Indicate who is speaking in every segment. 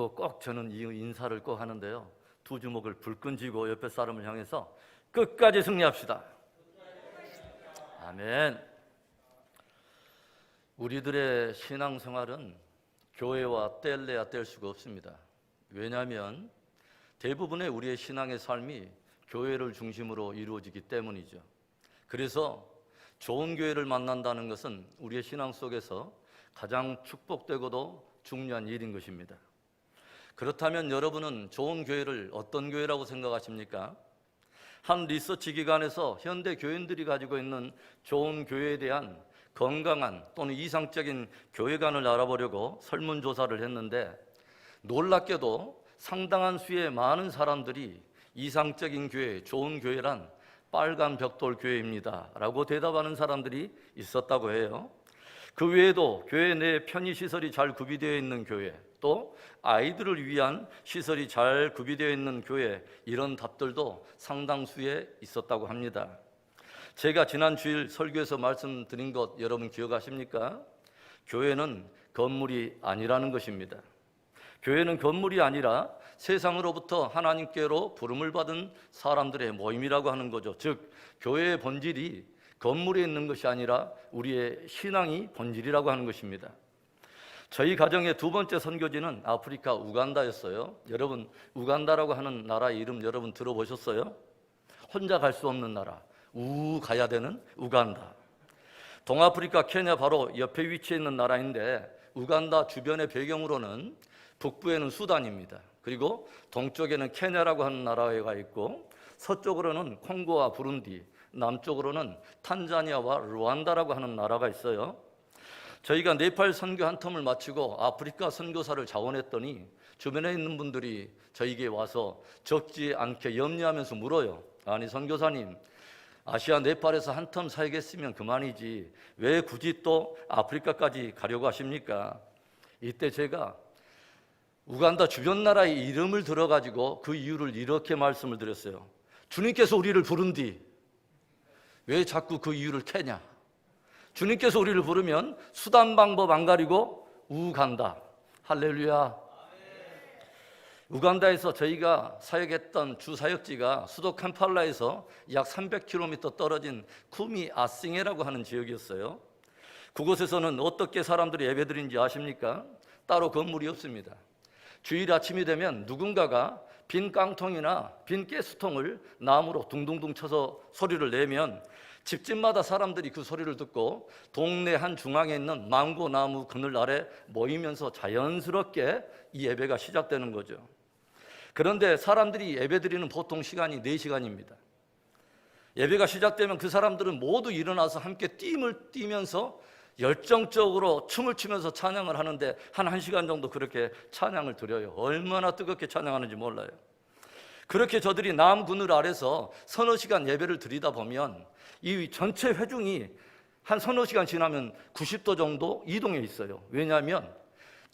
Speaker 1: 그리고 꼭 저는 이 인사를 꼭 하는데요, 두 주먹을 불끈 쥐고 옆에 사람을 향해서 끝까지 승리합시다. 아멘. 우리들의 신앙생활은 교회와 뗄래야 뗄 수가 없습니다. 왜냐하면 대부분의 우리의 신앙의 삶이 교회를 중심으로 이루어지기 때문이죠. 그래서 좋은 교회를 만난다는 것은 우리의 신앙 속에서 가장 축복되고도 중요한 일인 것입니다. 그렇다면 여러분은 좋은 교회를 어떤 교회라고 생각하십니까? 한 리서치 기관에서 현대 교인들이 가지고 있는 좋은 교회에 대한 건강한 또는 이상적인 교회관을 알아보려고 설문조사를 했는데, 놀랍게도 상당한 수의 많은 사람들이 이상적인 교회, 좋은 교회란 빨간 벽돌 교회입니다 라고 대답하는 사람들이 있었다고 해요. 그 외에도 교회 내 편의시설이 잘 구비되어 있는 교회, 또 아이들을 위한 시설이 잘 구비되어 있는 교회, 이런 답들도 상당수에 있었다고 합니다. 제가 지난 주일 설교에서 말씀드린 것 여러분 기억하십니까? 교회는 건물이 아니라는 것입니다. 교회는 건물이 아니라 세상으로부터 하나님께로 부름을 받은 사람들의 모임이라고 하는 거죠. 즉, 교회의 본질이 건물에 있는 것이 아니라 우리의 신앙이 본질이라고 하는 것입니다. 저희 가정의 두 번째 선교지는 아프리카 우간다였어요. 여러분, 우간다라고 하는 나라의 이름 여러분 들어보셨어요? 혼자 갈 수 없는 나라, 가야 되는 우간다. 동아프리카 케냐 바로 옆에 위치해 있는 나라인데, 우간다 주변의 배경으로는 북부에는 수단입니다. 그리고 동쪽에는 케냐라고 하는 나라가 있고, 서쪽으로는 콩고와 부룬디, 남쪽으로는 탄자니아와 루안다라고 하는 나라가 있어요. 저희가 네팔 선교 한 텀을 마치고 아프리카 선교사를 자원했더니 주변에 있는 분들이 저에게 와서 적지 않게 염려하면서 물어요. 아니 선교사님, 아시아 네팔에서 한 텀 살겠으면 그만이지 왜 굳이 또 아프리카까지 가려고 하십니까? 이때 제가 우간다 주변 나라의 이름을 들어가지고 그 이유를 이렇게 말씀을 드렸어요. 주님께서 우리를 부른 뒤 왜 자꾸 그 이유를 캐냐? 주님께서 우리를 부르면 수단 방법 안 가리고 우간다. 할렐루야. 우간다에서 저희가 사역했던 주 사역지가 수도 캄팔라에서 약 300km 떨어진 쿠미 아싱에라고 하는 지역이었어요. 그곳에서는 어떻게 사람들이 예배드리는지 아십니까? 따로 건물이 없습니다. 주일 아침이 되면 누군가가 빈 깡통이나 빈 가스통을 나무로 둥둥둥 쳐서 소리를 내면 집집마다 사람들이 그 소리를 듣고 동네 한 중앙에 있는 망고 나무 그늘 아래 모이면서 자연스럽게 이 예배가 시작되는 거죠. 그런데 사람들이 예배드리는 보통 시간이 4시간입니다. 예배가 시작되면 그 사람들은 모두 일어나서 함께 띠을 띠면서 열정적으로 춤을 추면서 찬양을 하는데 한 1시간 정도 그렇게 찬양을 드려요. 얼마나 뜨겁게 찬양하는지 몰라요. 그렇게 저들이 나무 그늘 아래서 서너 시간 예배를 드리다 보면 이 전체 회중이 한 서너 시간 지나면 90도 정도 이동해 있어요. 왜냐하면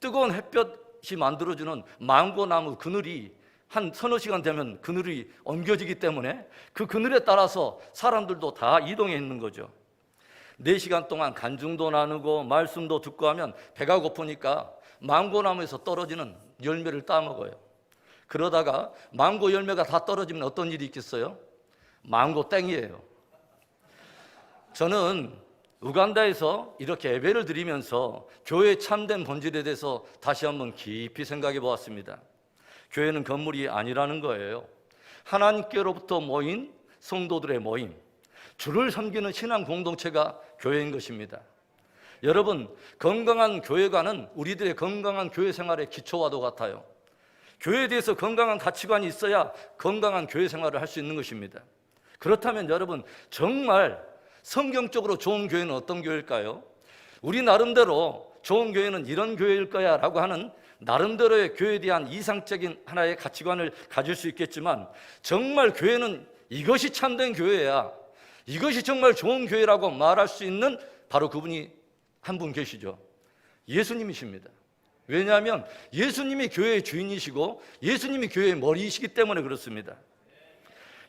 Speaker 1: 뜨거운 햇볕이 만들어주는 망고나무 그늘이 한 서너 시간 되면 그늘이 옮겨지기 때문에 그 그늘에 따라서 사람들도 다 이동해 있는 거죠. 4시간 동안 간증도 나누고 말씀도 듣고 하면 배가 고프니까 망고나무에서 떨어지는 열매를 따먹어요. 그러다가 망고 열매가 다 떨어지면 어떤 일이 있겠어요? 망고 땡이에요. 저는 우간다에서 이렇게 예배를 드리면서 교회의 참된 본질에 대해서 다시 한번 깊이 생각해 보았습니다. 교회는 건물이 아니라는 거예요. 하나님께로부터 모인 성도들의 모임, 주를 섬기는 신앙 공동체가 교회인 것입니다. 여러분, 건강한 교회관은 우리들의 건강한 교회 생활의 기초와도 같아요. 교회에 대해서 건강한 가치관이 있어야 건강한 교회 생활을 할 수 있는 것입니다. 그렇다면 여러분, 정말 성경적으로 좋은 교회는 어떤 교회일까요? 우리 나름대로 좋은 교회는 이런 교회일 거야 라고 하는 나름대로의 교회에 대한 이상적인 하나의 가치관을 가질 수 있겠지만, 정말 교회는 이것이 참된 교회야, 이것이 정말 좋은 교회라고 말할 수 있는 바로 그분이 한 분 계시죠. 예수님이십니다. 왜냐하면 예수님이 교회의 주인이시고 예수님이 교회의 머리이시기 때문에 그렇습니다.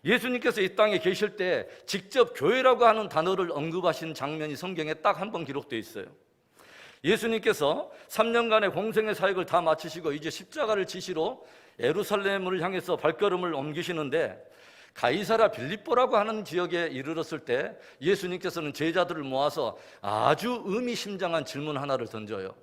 Speaker 1: 예수님께서 이 땅에 계실 때 직접 교회라고 하는 단어를 언급하신 장면이 성경에 딱 한 번 기록되어 있어요. 예수님께서 3년간의 공생의 사역을 다 마치시고 이제 십자가를 지시러 예루살렘을 향해서 발걸음을 옮기시는데 가이사라 빌립보라고 하는 지역에 이르렀을 때 예수님께서는 제자들을 모아서 아주 의미심장한 질문 하나를 던져요.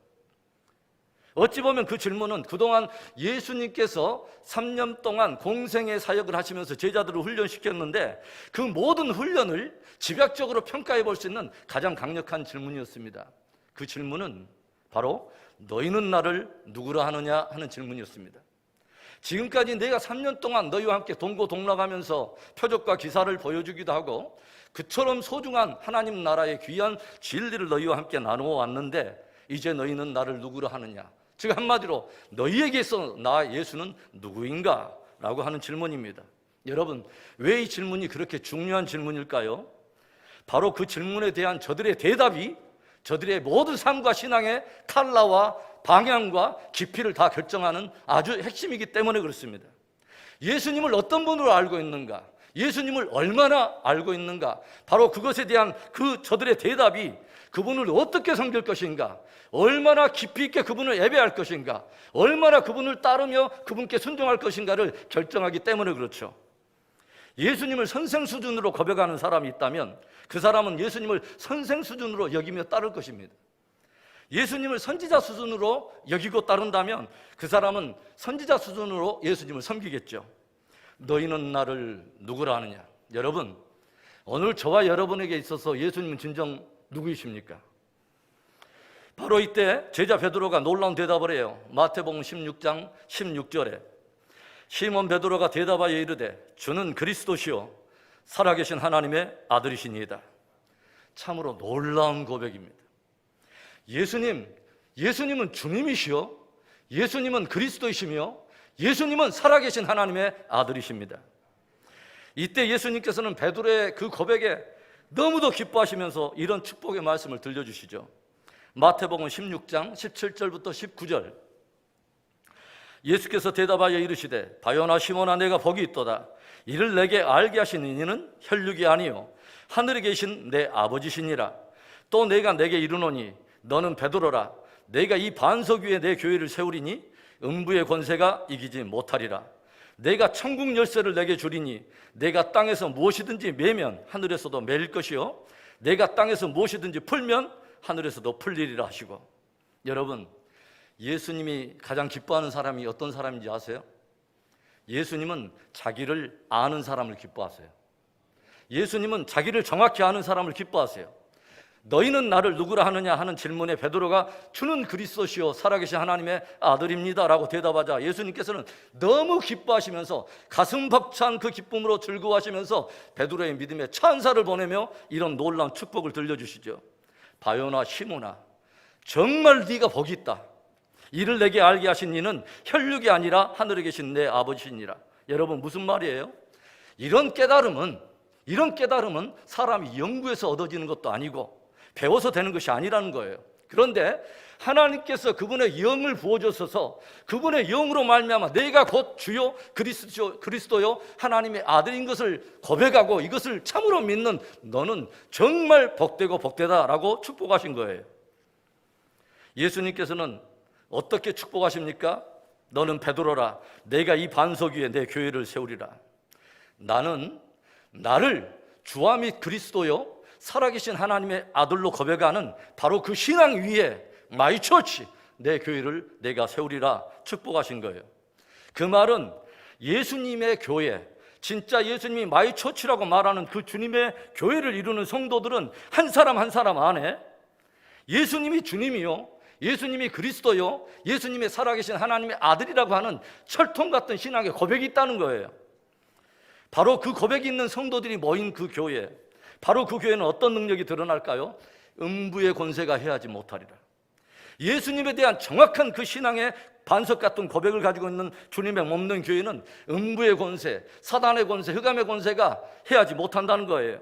Speaker 1: 어찌 보면 그 질문은 그동안 예수님께서 3년 동안 공생의 사역을 하시면서 제자들을 훈련시켰는데 그 모든 훈련을 집약적으로 평가해 볼 수 있는 가장 강력한 질문이었습니다. 그 질문은 바로 너희는 나를 누구라 하느냐 하는 질문이었습니다. 지금까지 내가 3년 동안 너희와 함께 동고동락하면서 표적과 기사를 보여주기도 하고 그처럼 소중한 하나님 나라의 귀한 진리를 너희와 함께 나누어 왔는데 이제 너희는 나를 누구라 하느냐, 즉 한마디로 너희에게서 나 예수는 누구인가? 라고 하는 질문입니다. 여러분, 왜 이 질문이 그렇게 중요한 질문일까요? 바로 그 질문에 대한 저들의 대답이 저들의 모든 삶과 신앙의 칼라와 방향과 깊이를 다 결정하는 아주 핵심이기 때문에 그렇습니다. 예수님을 어떤 분으로 알고 있는가? 예수님을 얼마나 알고 있는가? 바로 그것에 대한 그 저들의 대답이 그분을 어떻게 섬길 것인가? 얼마나 깊이 있게 그분을 예배할 것인가? 얼마나 그분을 따르며 그분께 순종할 것인가를 결정하기 때문에 그렇죠. 예수님을 선생 수준으로 고백하는 사람이 있다면 그 사람은 예수님을 선생 수준으로 여기며 따를 것입니다. 예수님을 선지자 수준으로 여기고 따른다면 그 사람은 선지자 수준으로 예수님을 섬기겠죠. 너희는 나를 누구라 하느냐? 여러분, 오늘 저와 여러분에게 있어서 예수님은 진정 누구이십니까? 바로 이때 제자 베드로가 놀라운 대답을 해요. 마태복음 16장 16절에 시몬 베드로가 대답하여 이르되 주는 그리스도시요 살아계신 하나님의 아들이시니이다. 참으로 놀라운 고백입니다. 예수님은 주님이시요, 예수님은 그리스도이시며 예수님은 살아계신 하나님의 아들이십니다. 이때 예수님께서는 베드로의 그 고백에 너무도 기뻐하시면서 이런 축복의 말씀을 들려주시죠. 마태복음 16장 17절부터 19절, 예수께서 대답하여 이르시되 바요나 시몬아 내가 복이 있도다. 이를 내게 알게 하신 이는 혈육이 아니요 하늘에 계신 내 아버지시니라. 또 내가 내게 이르노니 너는 베드로라. 내가 이 반석 위에 내 교회를 세우리니 음부의 권세가 이기지 못하리라. 내가 천국 열쇠를 내게 주리니 내가 땅에서 무엇이든지 매면 하늘에서도 매일 것이요 내가 땅에서 무엇이든지 풀면 하늘에서도 풀리리라 하시고. 여러분, 예수님이 가장 기뻐하는 사람이 어떤 사람인지 아세요? 예수님은 자기를 아는 사람을 기뻐하세요. 예수님은 자기를 정확히 아는 사람을 기뻐하세요. 너희는 나를 누구라 하느냐 하는 질문에 베드로가 주는 그리스도시요 살아계신 하나님의 아들입니다 라고 대답하자 예수님께서는 너무 기뻐하시면서 가슴 벅찬 그 기쁨으로 즐거워하시면서 베드로의 믿음에 찬사를 보내며 이런 놀라운 축복을 들려주시죠. 바요나 시몬아, 정말 네가 복이 있다. 이를 내게 알게 하신 이는 혈육이 아니라 하늘에 계신 내 아버지시니라. 여러분, 무슨 말이에요? 이런 깨달음은 사람이 연구해서 얻어지는 것도 아니고 배워서 되는 것이 아니라는 거예요. 그런데 하나님께서 그분의 영을 부어주셔서 그분의 영으로 말미암아 내가 곧 주요 그리스도요 하나님의 아들인 것을 고백하고 이것을 참으로 믿는 너는 정말 복되고 복되다라고 축복하신 거예요. 예수님께서는 어떻게 축복하십니까? 너는 베드로라. 내가 이 반석 위에 내 교회를 세우리라. 나는 나를 주와 및 그리스도요 살아계신 하나님의 아들로 고백하는 바로 그 신앙 위에 마이 처치, 내 교회를 내가 세우리라 축복하신 거예요. 그 말은 예수님의 교회, 진짜 예수님이 마이 처치라고 말하는 그 주님의 교회를 이루는 성도들은 한 사람 한 사람 안에 예수님이 주님이요, 예수님이 그리스도요, 예수님의 살아계신 하나님의 아들이라고 하는 철통 같은 신앙의 고백이 있다는 거예요. 바로 그 고백이 있는 성도들이 모인 그 교회, 바로 그 교회는 어떤 능력이 드러날까요? 음부의 권세가 해하지 못하리라. 예수님에 대한 정확한 그 신앙의 반석 같은 고백을 가지고 있는 주님의 몸된 교회는 음부의 권세, 사단의 권세, 흑암의 권세가 해하지 못한다는 거예요.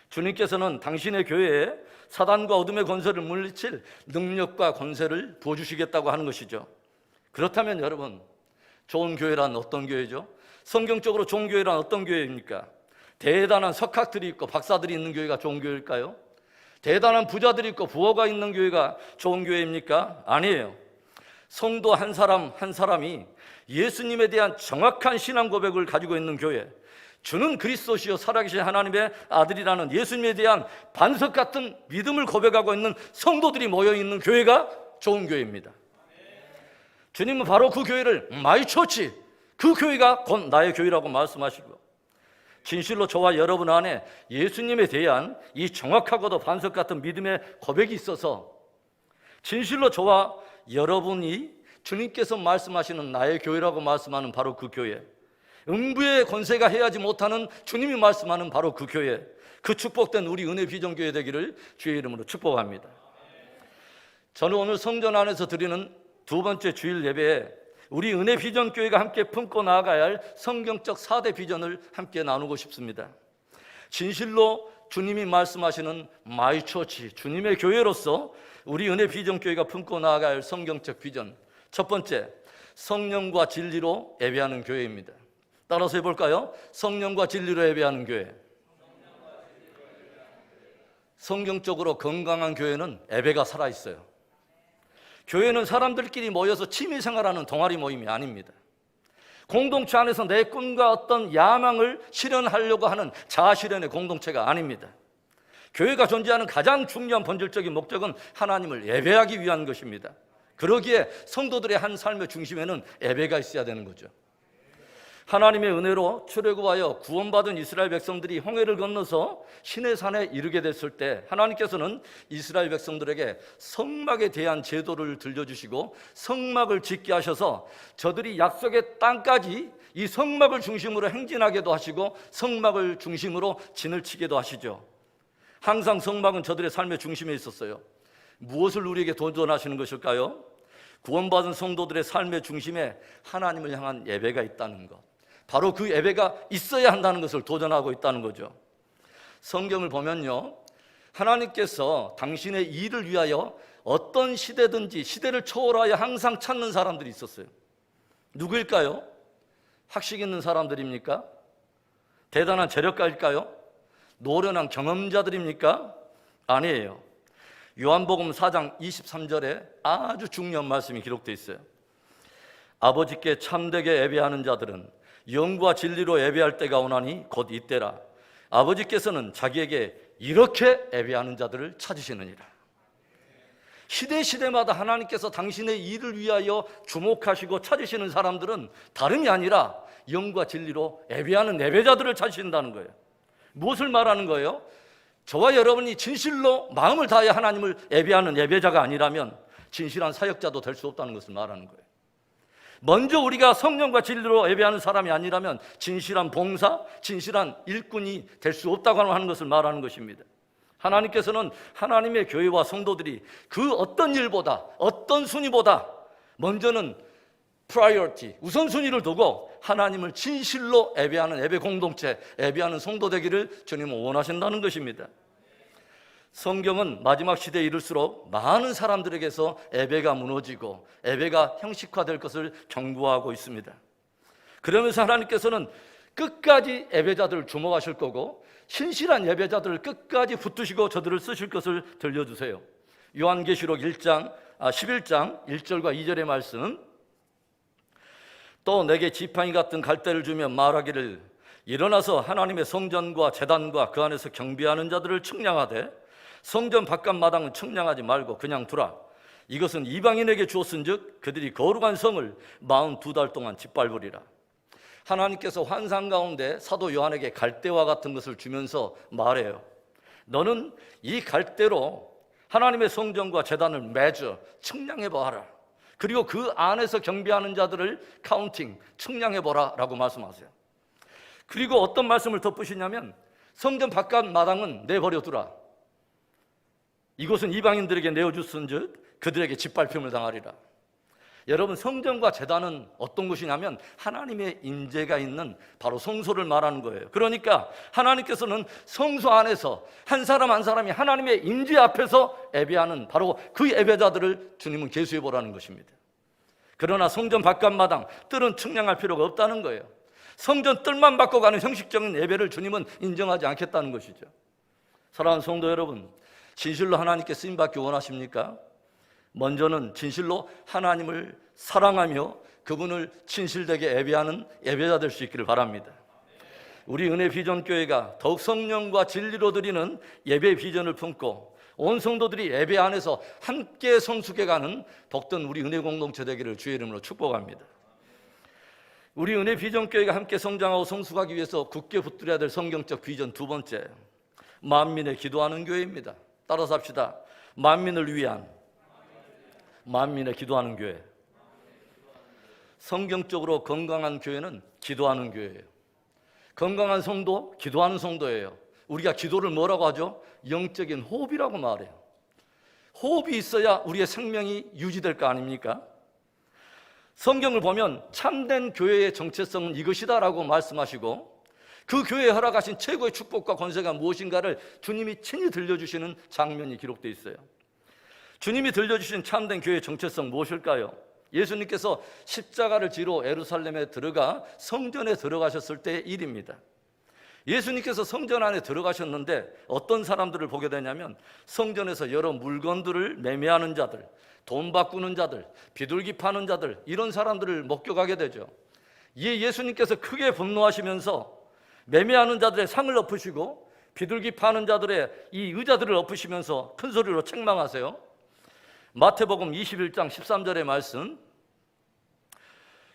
Speaker 1: 주님께서는 당신의 교회에 사단과 어둠의 권세를 물리칠 능력과 권세를 부어주시겠다고 하는 것이죠. 그렇다면 여러분, 좋은 교회란 어떤 교회죠? 성경적으로 좋은 교회란 어떤 교회입니까? 대단한 석학들이 있고 박사들이 있는 교회가 좋은 교회일까요? 대단한 부자들이 있고 부호가 있는 교회가 좋은 교회입니까? 아니에요. 성도 한 사람 한 사람이 예수님에 대한 정확한 신앙 고백을 가지고 있는 교회, 주는 그리스도시요 살아계신 하나님의 아들이라는 예수님에 대한 반석 같은 믿음을 고백하고 있는 성도들이 모여있는 교회가 좋은 교회입니다. 주님은 바로 그 교회를 마이 처치, 그 교회가 곧 나의 교회라고 말씀하시고, 진실로 저와 여러분 안에 예수님에 대한 이 정확하고도 반석 같은 믿음의 고백이 있어서 진실로 저와 여러분이 주님께서 말씀하시는 나의 교회라고 말씀하는 바로 그 교회, 음부의 권세가 해하지 못하는 주님이 말씀하는 바로 그 교회, 그 축복된 우리 은혜 비전교회 되기를 주의 이름으로 축복합니다. 저는 오늘 성전 안에서 드리는 두 번째 주일 예배에 우리 은혜 비전교회가 함께 품고 나아가야 할 성경적 4대 비전을 함께 나누고 싶습니다. 진실로 주님이 말씀하시는 마이 처치, 주님의 교회로서 우리 은혜 비전교회가 품고 나아가야 할 성경적 비전, 첫 번째, 성령과 진리로 예배하는 교회입니다. 따라서 해볼까요? 성령과 진리로 예배하는 교회. 성경적으로 건강한 교회는 예배가 살아있어요. 교회는 사람들끼리 모여서 취미생활하는 동아리 모임이 아닙니다. 공동체 안에서 내 꿈과 어떤 야망을 실현하려고 하는 자아실현의 공동체가 아닙니다. 교회가 존재하는 가장 중요한 본질적인 목적은 하나님을 예배하기 위한 것입니다. 그러기에 성도들의 한 삶의 중심에는 예배가 있어야 되는 거죠. 하나님의 은혜로 출애굽하여 구원받은 이스라엘 백성들이 홍해를 건너서 시내산에 이르게 됐을 때 하나님께서는 이스라엘 백성들에게 성막에 대한 제도를 들려주시고 성막을 짓게 하셔서 저들이 약속의 땅까지 이 성막을 중심으로 행진하게도 하시고 성막을 중심으로 진을 치게도 하시죠. 항상 성막은 저들의 삶의 중심에 있었어요. 무엇을 우리에게 도전하시는 것일까요? 구원받은 성도들의 삶의 중심에 하나님을 향한 예배가 있다는 것, 바로 그 예배가 있어야 한다는 것을 도전하고 있다는 거죠. 성경을 보면요, 하나님께서 당신의 일을 위하여 어떤 시대든지 시대를 초월하여 항상 찾는 사람들이 있었어요. 누구일까요? 학식 있는 사람들입니까? 대단한 재력가일까요? 노련한 경험자들입니까? 아니에요. 요한복음 4장 23절에 아주 중요한 말씀이 기록되어 있어요. 아버지께 참되게 예배하는 자들은 영과 진리로 예배할 때가 오나니 곧 이때라. 아버지께서는 자기에게 이렇게 예배하는 자들을 찾으시느니라. 시대마다 하나님께서 당신의 일을 위하여 주목하시고 찾으시는 사람들은 다름이 아니라 영과 진리로 예배하는 예배자들을 찾으신다는 거예요. 무엇을 말하는 거예요? 저와 여러분이 진실로 마음을 다해 하나님을 예배하는 예배자가 아니라면 진실한 사역자도 될 수 없다는 것을 말하는 거예요. 먼저 우리가 성령과 진리로 예배하는 사람이 아니라면 진실한 봉사, 진실한 일꾼이 될 수 없다고 하는 것을 말하는 것입니다. 하나님께서는 하나님의 교회와 성도들이 그 어떤 일보다, 어떤 순위보다 먼저는 프라이어티, 우선순위를 두고 하나님을 진실로 예배하는 예배 공동체, 예배하는 성도 되기를 주님은 원하신다는 것입니다. 성경은 마지막 시대에 이를수록 많은 사람들에게서 예배가 무너지고 예배가 형식화될 것을 경고하고 있습니다. 그러면서 하나님께서는 끝까지 예배자들을 주목하실 거고 신실한 예배자들을 끝까지 붙드시고 저들을 쓰실 것을 들려주세요. 요한계시록 11장 1절과 2절의 말씀, 또 내게 지팡이 같은 갈대를 주며 말하기를 일어나서 하나님의 성전과 제단과 그 안에서 경배하는 자들을 측량하되 성전 바깥 마당은 측량하지 말고 그냥 두라. 이것은 이방인에게 주었은즉 그들이 거룩한 성을 42달 동안 짓밟으리라. 하나님께서 환상 가운데 사도 요한에게 갈대와 같은 것을 주면서 말해요. 너는 이 갈대로 하나님의 성전과 제단을 매주 측량해 보아라. 그리고 그 안에서 경배하는 자들을 카운팅, 측량해보라 라고 말씀하세요. 그리고 어떤 말씀을 덧붙이냐면 성전 바깥 마당은 내버려 두라. 이곳은 이방인들에게 내어줬은즉 그들에게 짓밟힘을 당하리라. 여러분, 성전과 제단은 어떤 곳이냐면 하나님의 임재가 있는 바로 성소를 말하는 거예요. 그러니까 하나님께서는 성소 안에서 한 사람 한 사람이 하나님의 임재 앞에서 예배하는 바로 그 예배자들을 주님은 계수해 보라는 것입니다. 그러나 성전 바깥 마당 뜰은 측량할 필요가 없다는 거예요. 성전 뜰만 바꿔가는 형식적인 예배를 주님은 인정하지 않겠다는 것이죠. 사랑하는 성도 여러분, 진실로 하나님께 쓰임받기 원하십니까? 먼저는 진실로 하나님을 사랑하며 그분을 진실되게 예배하는 예배자 될 수 있기를 바랍니다. 우리 은혜 비전교회가 더욱 성령과 진리로 드리는 예배 비전을 품고 온 성도들이 예배 안에서 함께 성숙해가는 복된 우리 은혜 공동체 되기를 주의 이름으로 축복합니다. 우리 은혜 비전교회가 함께 성장하고 성숙하기 위해서 굳게 붙들어야 될 성경적 비전 두 번째, 만민의 기도하는 교회입니다. 따라서 합시다. 만민을 위한 만민의 기도하는 교회. 성경적으로 건강한 교회는 기도하는 교회예요. 건강한 성도, 기도하는 성도예요. 우리가 기도를 뭐라고 하죠? 영적인 호흡이라고 말해요. 호흡이 있어야 우리의 생명이 유지될 거 아닙니까? 성경을 보면 참된 교회의 정체성은 이것이다라고 말씀하시고 그 교회에 허락하신 최고의 축복과 권세가 무엇인가를 주님이 친히 들려주시는 장면이 기록되어 있어요. 주님이 들려주신 참된 교회의 정체성 무엇일까요? 예수님께서 십자가를 지러 예루살렘에 들어가 성전에 들어가셨을 때의 일입니다. 예수님께서 성전 안에 들어가셨는데 어떤 사람들을 보게 되냐면 성전에서 여러 물건들을 매매하는 자들, 돈 바꾸는 자들, 비둘기 파는 자들, 이런 사람들을 목격하게 되죠. 이에 예수님께서 크게 분노하시면서 매매하는 자들의 상을 엎으시고 비둘기 파는 자들의 이 의자들을 엎으시면서 큰 소리로 책망하세요. 마태복음 21장 13절의 말씀,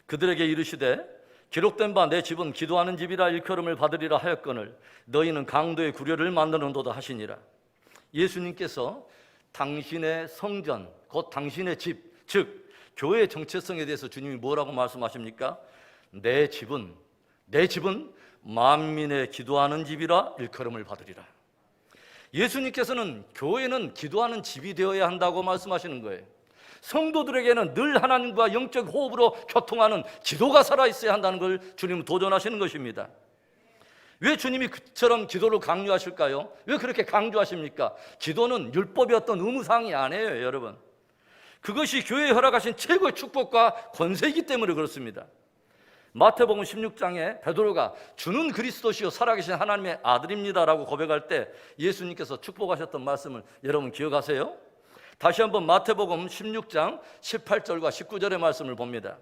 Speaker 1: 그들에게 이르시되 기록된 바 내 집은 기도하는 집이라 일컬음을 받으리라 하였거늘 너희는 강도의 구려를 만드는도다 하시니라. 예수님께서 당신의 성전, 곧 당신의 집, 즉 교회의 정체성에 대해서 주님이 뭐라고 말씀하십니까? 내 집은 만민의 기도하는 집이라 일컬음을 받으리라. 예수님께서는 교회는 기도하는 집이 되어야 한다고 말씀하시는 거예요. 성도들에게는 늘 하나님과 영적 호흡으로 교통하는 기도가 살아있어야 한다는 걸 주님은 도전하시는 것입니다. 왜 주님이 그처럼 기도를 강요하실까요? 왜 그렇게 강조하십니까? 기도는 율법의 어떤 의무사항이 아니에요, 여러분. 그것이 교회에 허락하신 최고의 축복과 권세이기 때문에 그렇습니다. 마태복음 16장에 베드로가 주는 그리스도시요 살아계신 하나님의 아들입니다라고 고백할 때 예수님께서 축복하셨던 말씀을 여러분 기억하세요? 다시 한번 마태복음 16장 18절과 19절의 말씀을 봅니다.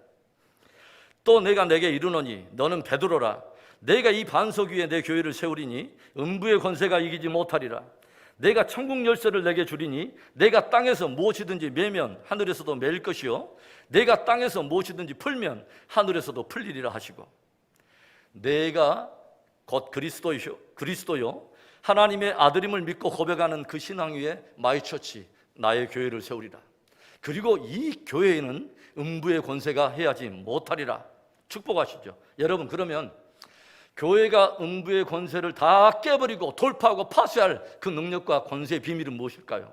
Speaker 1: 또 내가 내게 이르노니 너는 베드로라. 내가 이 반석 위에 내 교회를 세우리니 음부의 권세가 이기지 못하리라. 내가 천국 열쇠를 내게 주리니 내가 땅에서 무엇이든지 매면 하늘에서도 매일 것이요 내가 땅에서 무엇이든지 풀면 하늘에서도 풀리리라 하시고, 내가 곧 그리스도요 하나님의 아들임을 믿고 고백하는 그 신앙 위에 마이처치, 나의 교회를 세우리라. 그리고 이 교회에는 음부의 권세가 해하지 못하리라. 축복하시죠. 여러분, 그러면 교회가 음부의 권세를 다 깨버리고 돌파하고 파쇄할 그 능력과 권세의 비밀은 무엇일까요?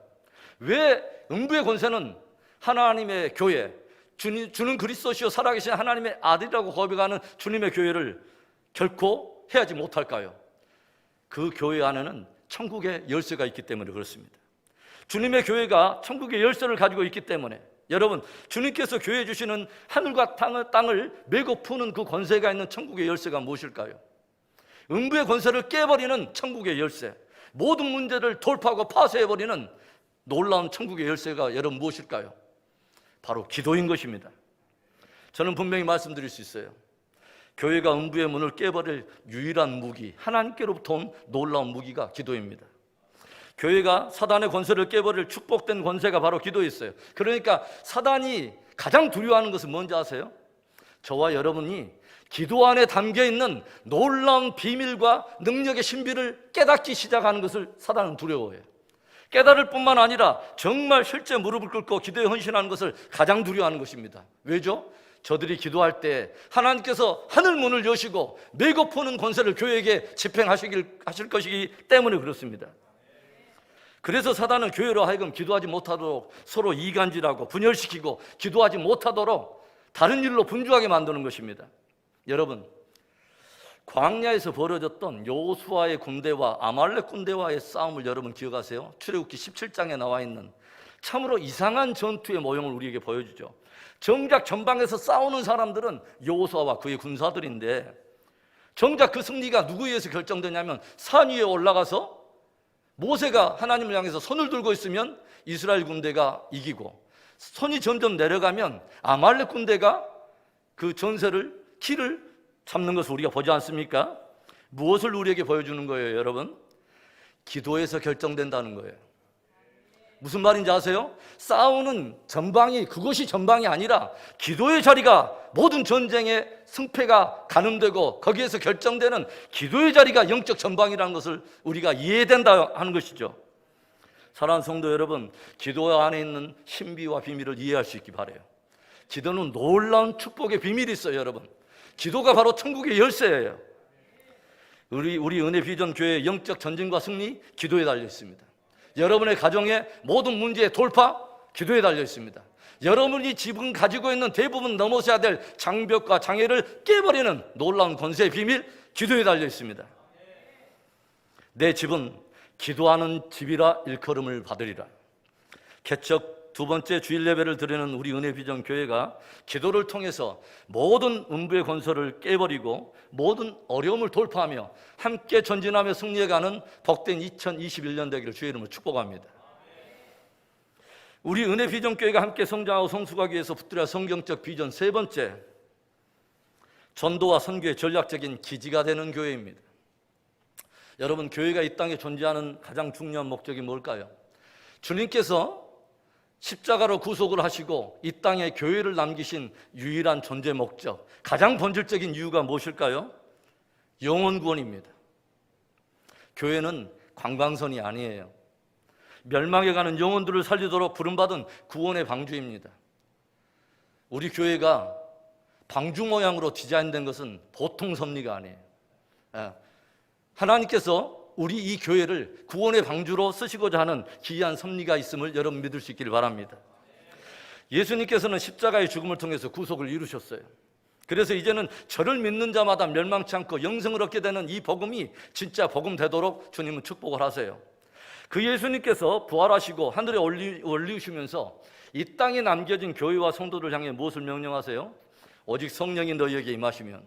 Speaker 1: 왜 음부의 권세는 하나님의 교회, 주는 그리스도시요 살아계신 하나님의 아들이라고 고백하는 주님의 교회를 결코 해하지 못할까요? 그 교회 안에는 천국의 열쇠가 있기 때문에 그렇습니다. 주님의 교회가 천국의 열쇠를 가지고 있기 때문에, 여러분, 주님께서 교회에 주시는 하늘과 땅을 메고 푸는 그 권세가 있는 천국의 열쇠가 무엇일까요? 음부의 권세를 깨버리는 천국의 열쇠, 모든 문제를 돌파하고 파쇄해버리는 놀라운 천국의 열쇠가 여러분 무엇일까요? 바로 기도인 것입니다. 저는 분명히 말씀드릴 수 있어요. 교회가 음부의 문을 깨버릴 유일한 무기, 하나님께로부터 온 놀라운 무기가 기도입니다. 교회가 사단의 권세를 깨버릴 축복된 권세가 바로 기도에 있어요. 그러니까 사단이 가장 두려워하는 것은 뭔지 아세요? 저와 여러분이 기도 안에 담겨있는 놀라운 비밀과 능력의 신비를 깨닫기 시작하는 것을 사단은 두려워해요. 깨달을 뿐만 아니라 정말 실제 무릎을 꿇고 기도에 헌신하는 것을 가장 두려워하는 것입니다. 왜죠? 저들이 기도할 때 하나님께서 하늘 문을 여시고 메고 푸는 권세를 교회에게 집행하실 것이기 때문에 그렇습니다. 그래서 사단은 교회로 하여금 기도하지 못하도록 서로 이간질하고 분열시키고 기도하지 못하도록 다른 일로 분주하게 만드는 것입니다. 여러분, 광야에서 벌어졌던 여호수아의 군대와 아말렉 군대와의 싸움을 여러분 기억하세요? 출애굽기 17장에 나와 있는 참으로 이상한 전투의 모형을 우리에게 보여주죠. 정작 전방에서 싸우는 사람들은 여호수아와 그의 군사들인데 정작 그 승리가 누구에 의해서 결정되냐면 산 위에 올라가서 모세가 하나님을 향해서 손을 들고 있으면 이스라엘 군대가 이기고, 손이 점점 내려가면 아말렉 군대가 그 전세를, 키를 잡는 것을 우리가 보지 않습니까? 무엇을 우리에게 보여주는 거예요, 여러분? 기도에서 결정된다는 거예요. 무슨 말인지 아세요? 싸우는 전방이, 그것이 전방이 아니라 기도의 자리가, 모든 전쟁의 승패가 가늠되고 거기에서 결정되는 기도의 자리가 영적 전방이라는 것을 우리가 이해된다 하는 것이죠. 사랑하는 성도 여러분, 기도 안에 있는 신비와 비밀을 이해할 수 있기 바라요. 기도는 놀라운 축복의 비밀이 있어요, 여러분. 기도가 바로 천국의 열쇠예요. 우리 은혜 비전 교회의 영적 전쟁과 승리, 기도에 달려 있습니다. 여러분의 가정의 모든 문제의 돌파, 기도에 달려 있습니다. 여러분이 지금 가지고 있는 대부분 넘어서야 될 장벽과 장애를 깨버리는 놀라운 권세의 비밀, 기도에 달려 있습니다. 내 집은 기도하는 집이라 일컬음을 받으리라. 개척 두 번째 주일 예배를 드리는 우리 은혜 비전 교회가 기도를 통해서 모든 음부의 권세를 깨버리고 모든 어려움을 돌파하며 함께 전진하며 승리해가는 복된 2021년 되기를 주의 이름으로 축복합니다. 우리 은혜 비전 교회가 함께 성장하고 성숙하기 위해서 붙들어야 성경적 비전 세 번째, 전도와 선교의 전략적인 기지가 되는 교회입니다. 여러분, 교회가 이 땅에 존재하는 가장 중요한 목적이 뭘까요? 주님께서 십자가로 구속을 하시고 이 땅에 교회를 남기신 유일한 존재 목적, 가장 본질적인 이유가 무엇일까요? 영혼 구원입니다. 교회는 관광선이 아니에요. 멸망해가는 영혼들을 살리도록 부름받은 구원의 방주입니다. 우리 교회가 방주 모양으로 디자인된 것은 보통 섭리가 아니에요. 하나님께서 우리 이 교회를 구원의 방주로 쓰시고자 하는 기이한 섭리가 있음을 여러분 믿을 수 있기를 바랍니다. 예수님께서는 십자가의 죽음을 통해서 구속을 이루셨어요. 그래서 이제는 저를 믿는 자마다 멸망치 않고 영생을 얻게 되는 이 복음이 진짜 복음 되도록 주님은 축복을 하세요. 그 예수님께서 부활하시고 하늘에 올리시면서 이 땅에 남겨진 교회와 성도들 향해 무엇을 명령하세요? 오직 성령이 너희에게 임하시면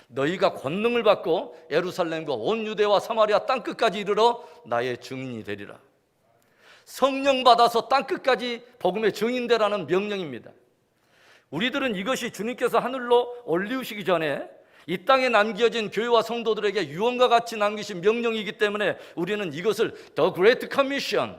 Speaker 1: 너희가 권능을 받고 예루살렘과 온 유대와 사마리아 땅끝까지 이르러 나의 증인이 되리라. 성령 받아서 땅끝까지 복음의 증인되라는 명령입니다. 우리들은 이것이 주님께서 하늘로 올리우시기 전에 이 땅에 남겨진 교회와 성도들에게 유언과 같이 남기신 명령이기 때문에 우리는 이것을 The Great Commission,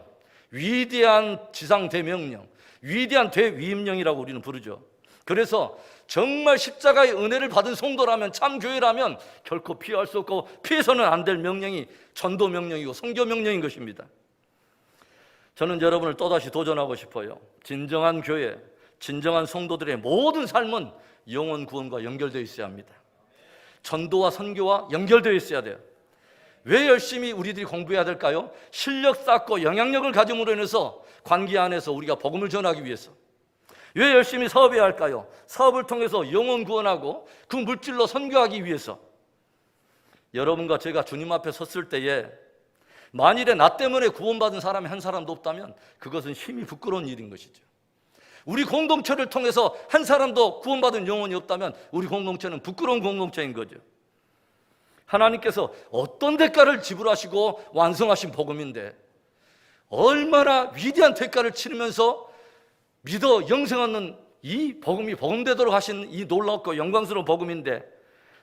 Speaker 1: 위대한 지상 대명령, 위대한 대위임령이라고 우리는 부르죠. 그래서 정말 십자가의 은혜를 받은 성도라면, 참 교회라면 결코 피할 수 없고 피해서는 안 될 명령이 전도 명령이고 선교 명령인 것입니다. 저는 여러분을 또다시 도전하고 싶어요. 진정한 교회, 진정한 성도들의 모든 삶은 영혼 구원과 연결되어 있어야 합니다. 전도와 선교와 연결되어 있어야 돼요. 왜 열심히 우리들이 공부해야 될까요? 실력 쌓고 영향력을 가짐으로 인해서 관계 안에서 우리가 복음을 전하기 위해서. 왜 열심히 사업해야 할까요? 사업을 통해서 영혼 구원하고 그 물질로 선교하기 위해서. 여러분과 제가 주님 앞에 섰을 때에 만일에 나 때문에 구원받은 사람이 한 사람도 없다면 그것은 심히 부끄러운 일인 것이죠. 우리 공동체를 통해서 한 사람도 구원받은 영혼이 없다면 우리 공동체는 부끄러운 공동체인 거죠. 하나님께서 어떤 대가를 지불하시고 완성하신 복음인데 얼마나 위대한 대가를 치르면서 믿어 영생 얻는 이 복음이 복음되도록 하신 이 놀랍고 영광스러운 복음인데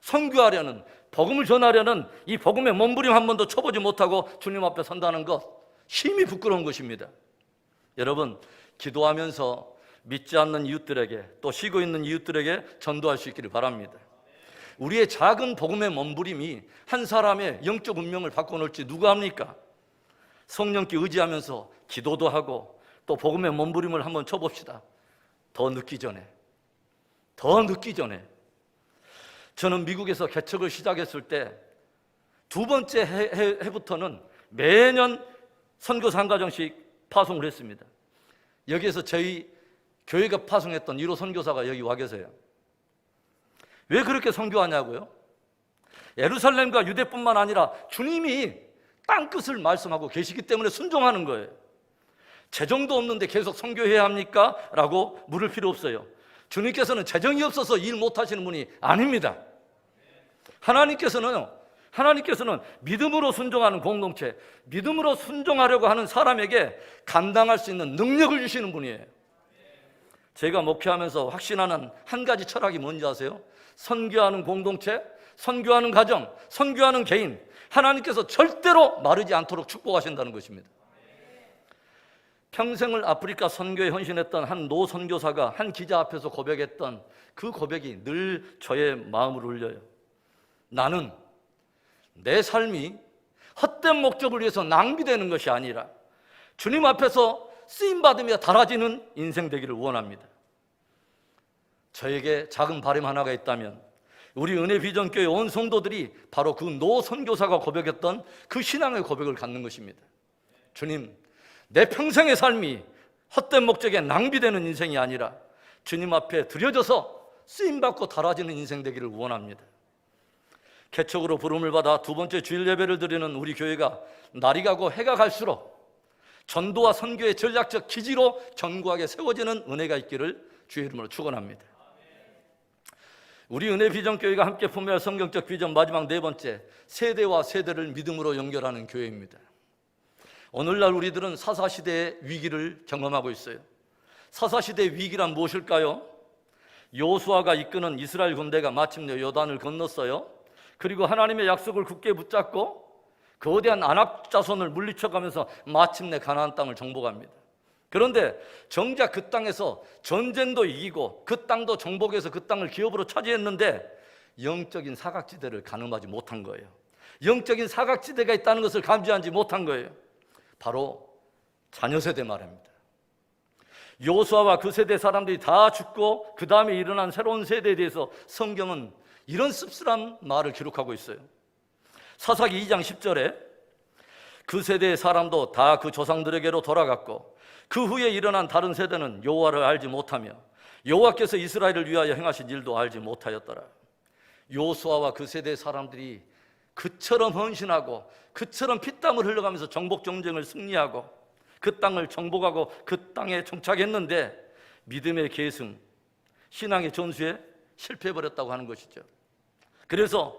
Speaker 1: 선교하려는, 복음을 전하려는 이 복음의 몸부림 한 번도 쳐보지 못하고 주님 앞에 선다는 것, 심히 부끄러운 것입니다. 여러분, 기도하면서 믿지 않는 이웃들에게, 또 쉬고 있는 이웃들에게 전도할 수 있기를 바랍니다. 우리의 작은 복음의 몸부림이 한 사람의 영적 운명을 바꿔놓을지 누가 합니까? 성령께 의지하면서 기도도 하고 또 복음의 몸부림을 한번 쳐봅시다. 더 늦기 전에. 저는 미국에서 개척을 시작했을 때 두 번째 해부터는 매년 선교사 한 가정씩 파송을 했습니다. 여기에서 저희 교회가 파송했던 1호 선교사가 여기 와 계세요. 왜 그렇게 선교하냐고요? 예루살렘과 유대뿐만 아니라 주님이 땅끝을 말씀하고 계시기 때문에 순종하는 거예요. 재정도 없는데 계속 선교해야 합니까? 라고 물을 필요 없어요. 주님께서는 재정이 없어서 일 못하시는 분이 아닙니다. 하나님께서는 하나님께서는 믿음으로 순종하는 공동체, 믿음으로 순종하려고 하는 사람에게 감당할 수 있는 능력을 주시는 분이에요. 제가 목회하면서 확신하는 한 가지 철학이 뭔지 아세요? 선교하는 공동체, 선교하는 가정, 선교하는 개인, 하나님께서 절대로 마르지 않도록 축복하신다는 것입니다. 평생을 아프리카 선교에 헌신했던 한 노 선교사가 한 기자 앞에서 고백했던 그 고백이 늘 저의 마음을 울려요. 나는 내 삶이 헛된 목적을 위해서 낭비되는 것이 아니라 주님 앞에서 쓰임받으며 달아지는 인생 되기를 원합니다. 저에게 작은 바람 하나가 있다면 우리 은혜비전교회 온 성도들이 바로 그 노 선교사가 고백했던 그 신앙의 고백을 갖는 것입니다. 주님, 내 평생의 삶이 헛된 목적에 낭비되는 인생이 아니라 주님 앞에 드려져서 쓰임받고 달아지는 인생 되기를 원합니다. 개척으로 부름을 받아 두 번째 주일 예배를 드리는 우리 교회가 날이 가고 해가 갈수록 전도와 선교의 전략적 기지로 견고하게 세워지는 은혜가 있기를 주의 이름으로 축원합니다. 우리 은혜비전교회가 함께 품어야 할 성경적 비전 마지막 네 번째, 세대와 세대를 믿음으로 연결하는 교회입니다. 오늘날 우리들은 사사시대의 위기를 경험하고 있어요. 사사시대의 위기란 무엇일까요? 여호수아가 이끄는 이스라엘 군대가 마침내 요단을 건넜어요. 그리고 하나님의 약속을 굳게 붙잡고 거대한 아낙 자손을 물리쳐가면서 마침내 가나안 땅을 정복합니다. 그런데 정작 그 땅에서 전쟁도 이기고 그 땅도 정복해서 그 땅을 기업으로 차지했는데 영적인 사각지대를 가늠하지 못한 거예요. 영적인 사각지대가 있다는 것을 감지하지 못한 거예요. 바로 자녀세대 말입니다. 여호수아와 그 세대 사람들이 다 죽고 그 다음에 일어난 새로운 세대에 대해서 성경은 이런 씁쓸한 말을 기록하고 있어요. 사사기 2장 10절에 그 세대의 사람도 다 그 조상들에게로 돌아갔고 그 후에 일어난 다른 세대는 여호와를 알지 못하며 여호와께서 이스라엘을 위하여 행하신 일도 알지 못하였더라. 여호수아와 그 세대의 사람들이 그처럼 헌신하고 그처럼 피땀을 흘려가면서 정복 전쟁을 승리하고 그 땅을 정복하고 그 땅에 정착했는데 믿음의 계승, 신앙의 전수에 실패해버렸다고 하는 것이죠. 그래서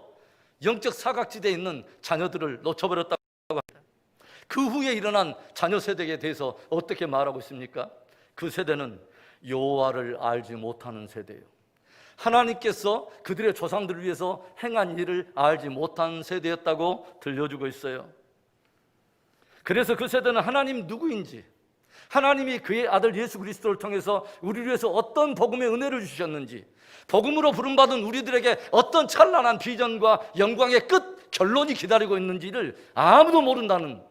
Speaker 1: 영적 사각지대에 있는 자녀들을 놓쳐버렸다고 합니다. 그 후에 일어난 자녀 세대에 대해서 어떻게 말하고 있습니까? 그 세대는 여호와를 알지 못하는 세대예요. 하나님께서 그들의 조상들을 위해서 행한 일을 알지 못한 세대였다고 들려주고 있어요. 그래서 그 세대는 하나님 누구인지, 하나님이 그의 아들 예수 그리스도를 통해서 우리를 위해서 어떤 복음의 은혜를 주셨는지, 복음으로 부름받은 우리들에게 어떤 찬란한 비전과 영광의 끝 결론이 기다리고 있는지를 아무도 모른다는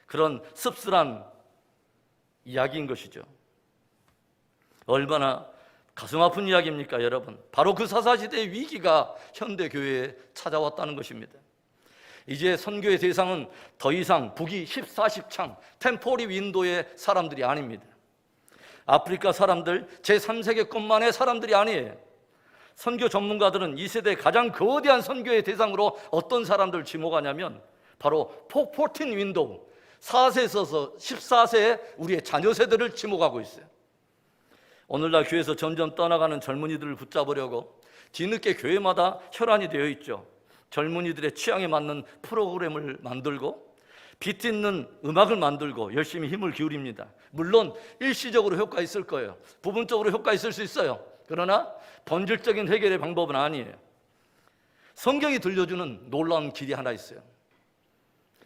Speaker 1: 그런 씁쓸한 이야기인 것이죠. 얼마나 가슴 아픈 이야기입니까, 여러분? 바로 그 사사시대의 위기가 현대교회에 찾아왔다는 것입니다. 이제 선교의 대상은 더 이상 북이 14식창 템포리 윈도의 사람들이 아닙니다. 아프리카 사람들, 제3세계권만의 사람들이 아니에요. 선교 전문가들은 이 세대의 가장 거대한 선교의 대상으로 어떤 사람들을 지목하냐면 바로 14 윈도우, 4세에서 14세의 우리의 자녀 세대를 지목하고 있어요. 오늘날 교회에서 점점 떠나가는 젊은이들을 붙잡으려고 뒤늦게 교회마다 혈안이 되어 있죠. 젊은이들의 취향에 맞는 프로그램을 만들고 빛 있는 음악을 만들고 열심히 힘을 기울입니다. 물론 일시적으로 효과 있을 거예요. 부분적으로 효과 있을 수 있어요. 그러나 본질적인 해결의 방법은 아니에요. 성경이 들려주는 놀라운 길이 하나 있어요.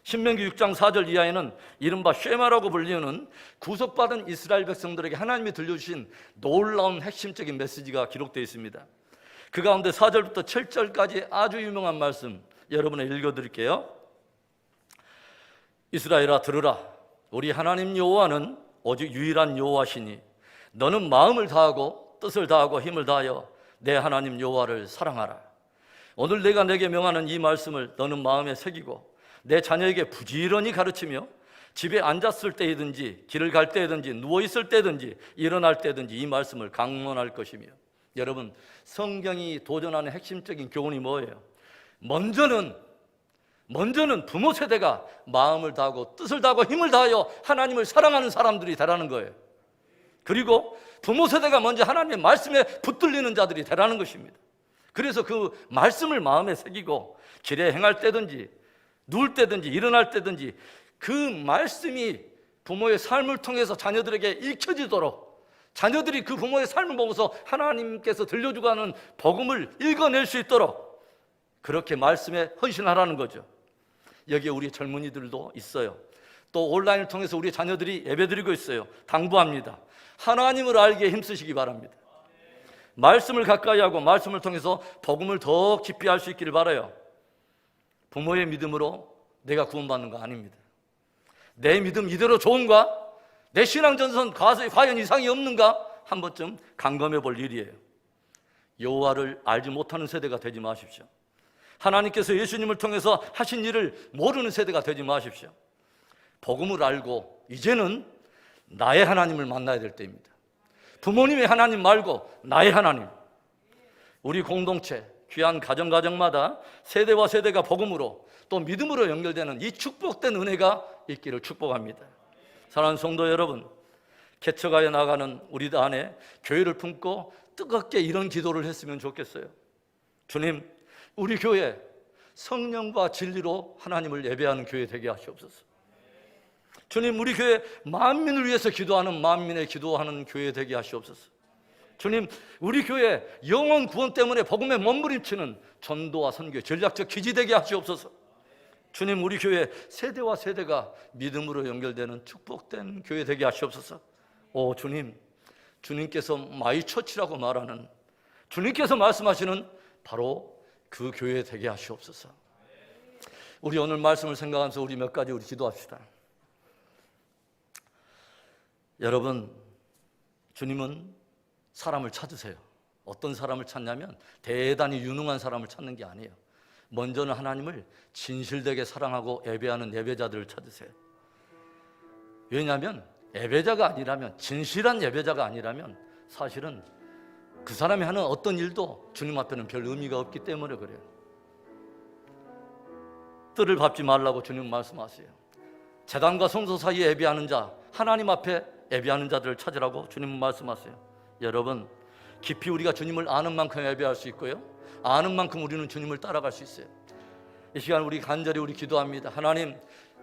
Speaker 1: 신명기 6장 4절 이하에는 이른바 쉐마라고 불리는 구속받은 이스라엘 백성들에게 하나님이 들려주신 놀라운 핵심적인 메시지가 기록되어 있습니다. 그 가운데 4절부터 7절까지 아주 유명한 말씀 여러분에 읽어드릴게요. 이스라엘아 들으라. 우리 하나님 여호와는 오직 유일한 여호와시니 너는 마음을 다하고 뜻을 다하고 힘을 다하여 내 하나님 여호와를 사랑하라. 오늘 내가 내게 명하는 이 말씀을 너는 마음에 새기고 내 자녀에게 부지런히 가르치며 집에 앉았을 때이든지 길을 갈 때이든지 누워있을 때든지 일어날 때든지 이 말씀을 강론할 것이며. 여러분, 성경이 도전하는 핵심적인 교훈이 뭐예요? 먼저는 부모 세대가 마음을 다하고 뜻을 다하고 힘을 다하여 하나님을 사랑하는 사람들이 되라는 거예요. 그리고 부모 세대가 먼저 하나님의 말씀에 붙들리는 자들이 되라는 것입니다. 그래서 그 말씀을 마음에 새기고 길에 행할 때든지 누울 때든지 일어날 때든지 그 말씀이 부모의 삶을 통해서 자녀들에게 읽혀지도록, 자녀들이 그 부모의 삶을 보고서 하나님께서 들려주고 하는 복음을 읽어낼 수 있도록 그렇게 말씀에 헌신하라는 거죠. 여기에 우리 젊은이들도 있어요. 또 온라인을 통해서 우리 자녀들이 예배드리고 있어요. 당부합니다. 하나님을 알기에 힘쓰시기 바랍니다. 말씀을 가까이 하고 말씀을 통해서 복음을 더 깊이 알 수 있기를 바라요. 부모의 믿음으로 내가 구원받는 거 아닙니다. 내 믿음 이대로 좋은가? 내 신앙 전선 과연 이상이 없는가? 한 번쯤 감검해 볼 일이에요. 여호와를 알지 못하는 세대가 되지 마십시오. 하나님께서 예수님을 통해서 하신 일을 모르는 세대가 되지 마십시오. 복음을 알고 이제는 나의 하나님을 만나야 될 때입니다. 부모님의 하나님 말고 나의 하나님. 우리 공동체, 귀한 가정마다 세대와 세대가 복음으로 또 믿음으로 연결되는 이 축복된 은혜가 있기를 축복합니다. 사랑하는 성도 여러분, 개척하여 나가는 우리 안에 교회를 품고 뜨겁게 이런 기도를 했으면 좋겠어요. 주님, 우리 교회 성령과 진리로 하나님을 예배하는 교회 되게 하시옵소서. 주님, 우리 교회 만민을 위해서 기도하는 만민의 기도하는 교회 되게 하시옵소서. 주님, 우리 교회 영혼 구원 때문에 복음에 몸부림치는 전도와 선교의 전략적 기지 되게 하시옵소서. 주님, 우리 교회 세대와 세대가 믿음으로 연결되는 축복된 교회 되게 하시옵소서. 오 주님, 주님께서 마이처치라고 말하는, 주님께서 말씀하시는 바로 그 교회 되게 하시옵소서. 우리 오늘 말씀을 생각하면서 우리 몇 가지 우리 기도합시다. 여러분, 주님은 사람을 찾으세요. 어떤 사람을 찾냐면 대단히 유능한 사람을 찾는 게 아니에요. 먼저는 하나님을 진실되게 사랑하고 예배하는 예배자들을 찾으세요. 왜냐하면 예배자가 아니라면, 진실한 예배자가 아니라면 사실은 그 사람이 하는 어떤 일도 주님 앞에는 별 의미가 없기 때문에 그래요. 뜰을 밟지 말라고 주님 말씀하세요. 제단과 성소 사이에 예배하는 자, 하나님 앞에 예배하는 자들을 찾으라고 주님은 말씀하세요. 여러분, 깊이 우리가 주님을 아는 만큼 예배할 수 있고요, 아는 만큼 우리는 주님을 따라갈 수 있어요. 이 시간 우리 간절히 우리 기도합니다. 하나님,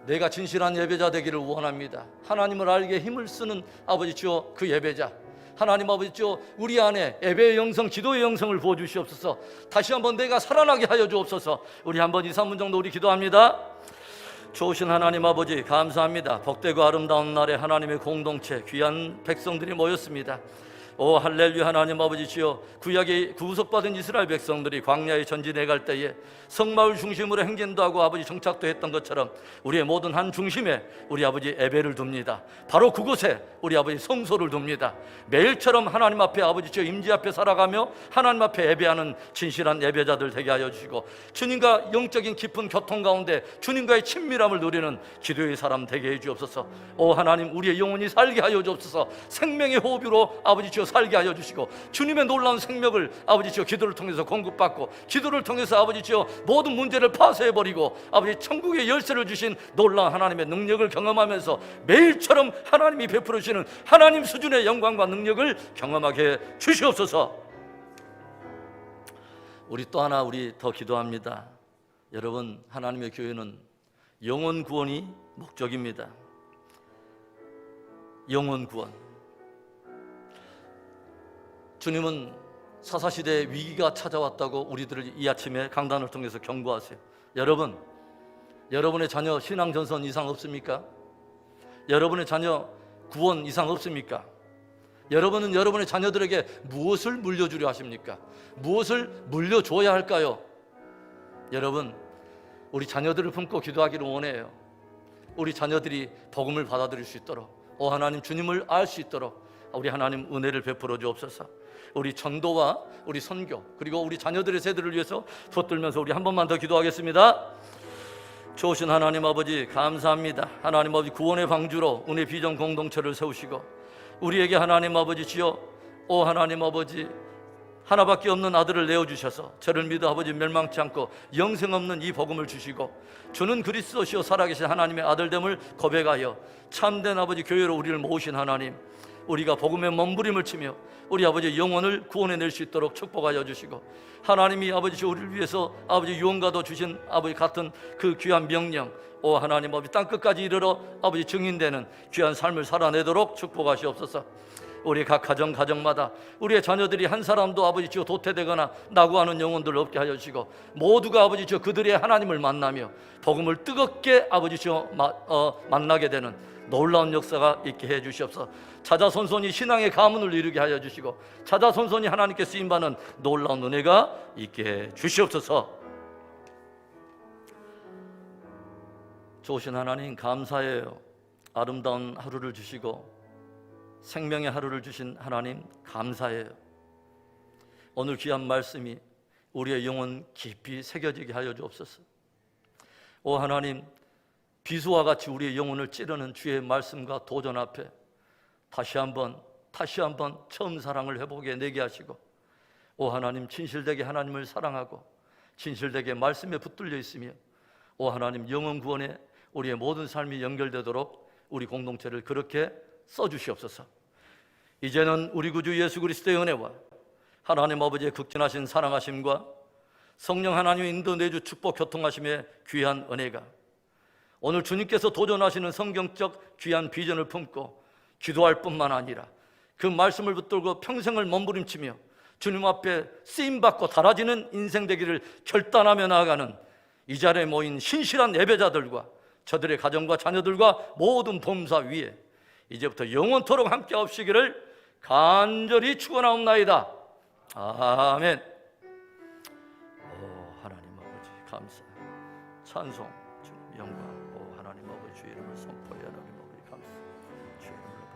Speaker 1: 내가 진실한 예배자 되기를 원합니다. 하나님을 알게 힘을 쓰는 아버지 주여 그 예배자, 하나님 아버지 주여 우리 안에 예배의 영성, 기도의 영성을 부어주시옵소서. 다시 한번 내가 살아나게 하여 주옵소서. 우리 한번 2, 3분 정도 우리 기도합니다. 좋으신 하나님 아버지 감사합니다. 복되고 아름다운 날에 하나님의 공동체 귀한 백성들이 모였습니다. 오 할렐루야. 하나님 아버지 주여, 구약의 구속받은 이스라엘 백성들이 광야에 전진해 갈 때에 성마을 중심으로 행진도 하고 아버지 정착도 했던 것처럼 우리의 모든 한 중심에 우리 아버지 예배를 둡니다. 바로 그곳에 우리 아버지 성소를 둡니다. 매일처럼 하나님 앞에 아버지 주여 임재 앞에 살아가며 하나님 앞에 예배하는 진실한 예배자들 되게 하여 주시고, 주님과 영적인 깊은 교통 가운데 주님과의 친밀함을 누리는 기도의 사람 되게 해 주옵소서. 오 하나님, 우리의 영혼이 살게 하여 주옵소서. 생명의 호흡으로 아버지 주여 살게 하여 주시고, 주님의 놀라운 생명을 아버지 주여 기도를 통해서 공급받고, 기도를 통해서 아버지 주여 모든 문제를 파쇄해버리고 아버지 천국의 열쇠를 주신 놀라운 하나님의 능력을 경험하면서 매일처럼 하나님이 베풀어 주시는 하나님 수준의 영광과 능력을 경험하게 주시옵소서. 우리 또 하나 우리 더 기도합니다. 여러분, 하나님의 교회는 영혼 구원이 목적입니다. 영혼 구원. 주님은 사사시대에 위기가 찾아왔다고 우리들을 이 아침에 강단을 통해서 경고하세요. 여러분, 여러분의 자녀 신앙 전선 이상 없습니까? 여러분의 자녀 구원 이상 없습니까? 여러분은 여러분의 자녀들에게 무엇을 물려주려 하십니까? 무엇을 물려줘야 할까요? 여러분, 우리 자녀들을 품고 기도하기를 원해요. 우리 자녀들이 복음을 받아들일 수 있도록, 오 하나님, 주님을 알 수 있도록 우리 하나님 은혜를 베풀어 주옵소서. 우리 전도와 우리 선교, 그리고 우리 자녀들의 세대를 위해서 붙들면서 우리 한 번만 더 기도하겠습니다. 좋으신 하나님 아버지 감사합니다. 하나님 아버지 구원의 방주로 은혜 비전 공동체를 세우시고, 우리에게 하나님 아버지 주여, 오 하나님 아버지 하나밖에 없는 아들을 내어주셔서 저를 믿어 아버지 멸망치 않고 영생 없는 이 복음을 주시고, 주는 그리스도시요 살아계신 하나님의 아들됨을 고백하여 참된 아버지 교회로 우리를 모으신 하나님, 우리가 복음의 몸부림을 치며 우리 아버지 영혼을 구원해낼 수 있도록 축복하여 주시고, 하나님이 아버지 우리를 위해서 아버지 유언과도 주신 아버지 같은 그 귀한 명령, 오 하나님 아버지 땅끝까지 이르러 아버지 증인되는 귀한 삶을 살아내도록 축복하시옵소서. 우리 각 가정마다 우리의 자녀들이 한 사람도 아버지 주여 도태되거나 낙오하는 영혼들 없게 하여 주시고, 모두가 아버지 주여 그들의 하나님을 만나며 복음을 뜨겁게 아버지 주여 만나게 되는 놀라운 역사가 있게 해 주시옵소서. 자자손손이 신앙의 가문을 이루게 하여 주시고, 자자손손이 하나님께 쓰임받는 놀라운 은혜가 있게 해 주시옵소서. 좋으신 하나님 감사해요. 아름다운 하루를 주시고 생명의 하루를 주신 하나님 감사해요. 오늘 귀한 말씀이 우리의 영혼 깊이 새겨지게 하여 주옵소서. 오 하나님, 비수와 같이 우리의 영혼을 찌르는 주의 말씀과 도전 앞에 다시 한번 처음 사랑을 회복해 내게 하시고, 오 하나님, 진실되게 하나님을 사랑하고 진실되게 말씀에 붙들려 있으며, 오 하나님, 영혼 구원에 우리의 모든 삶이 연결되도록 우리 공동체를 그렇게 써주시옵소서. 이제는 우리 구주 예수 그리스도의 은혜와 하나님 아버지의 극진하신 사랑하심과 성령 하나님의 인도 내주 축복 교통하심의 귀한 은혜가 오늘 주님께서 도전하시는 성경적 귀한 비전을 품고 기도할 뿐만 아니라 그 말씀을 붙들고 평생을 몸부림치며 주님 앞에 쓰임받고 달아지는 인생 되기를 결단하며 나아가는 이 자리에 모인 신실한 예배자들과 저들의 가정과 자녀들과 모든 범사 위에 이제부터 영원토록 함께 하시기를 간절히 축원하옵나이다. 아멘. 오 하나님 아버지 감사, 찬송, 주님 영광. 오 하나님 아버지 주의 이름을 선포해 하나님 아버지 감사. 주의 이름을